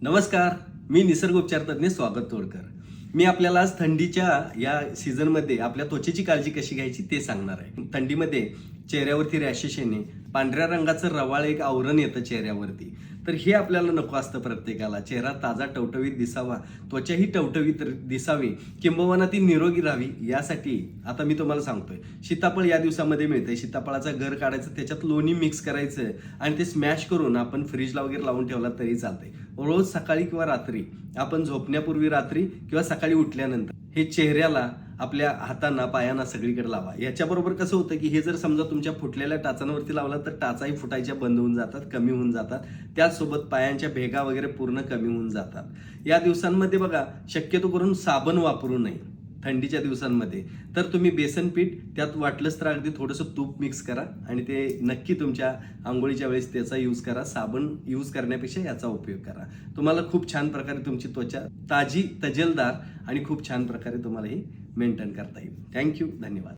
नमस्कार, मी निसर्ग उपचार तज्ञ स्वागत तोडकर. मी आपल्याला आज थंडीच्या या सीझनमध्ये आपल्या त्वचेची काळजी कशी घ्यायची ते सांगणार आहे. थंडीमध्ये चेहऱ्यावरती रॅशेस येणे, पांढऱ्या रंगाचं रवाळ एक आवरण येतं चेहऱ्यावरती, तर हे आपल्याला नको असतं प्रत्येकाला. चेहरा ताजा टवटवीत दिसावा, त्वचाही टवटवीत दिसावी, किंबहुना ती निरोगी राहावी, यासाठी आता मी तुम्हाला सांगतोय. सीताफळ या दिवसामध्ये मिळतंय. सीताफळाचा गर काढायचं, त्याच्यात लोणी मिक्स करायचं आणि ते स्मॅश करून आपण फ्रीजला वगैरे लावून ठेवला तरी चालतंय. रोज सकाळी किंवा रात्री, आपण झोपण्यापूर्वी रात्री किंवा सकाळी उठल्यानंतर हे चेहऱ्याला, आपल्या हातांना, पायांना सगळीकडे लावा. याच्याबरोबर कसं होतं की हे जर समजा तुमच्या फुटलेल्या टाचांवरती लावला तर टाचाही फुटायच्या बंद होऊन जातात, कमी होऊन जातात. त्याचसोबत पायांच्या भेगा वगैरे पूर्ण कमी होऊन जातात. या दिवसांमध्ये बघा, शक्यतो करून साबण वापरू नये थंडीच्या दिवसांमध्ये. तर तुम्ही बेसन पीठ, त्यात वाटलंच तर अगदी थोडंसं तूप मिक्स करा आणि ते नक्की तुमच्या आंघोळीच्या वेळेस त्याचा यूज करा. साबण यूज करण्यापेक्षा याचा उपयोग करा. तुम्हाला खूप छान प्रकारे तुमची त्वचा ताजी, तजेलदार आणि खूप छान प्रकारे तुम्हाला ही मेंटेन करता येईल. थँक्यू, धन्यवाद.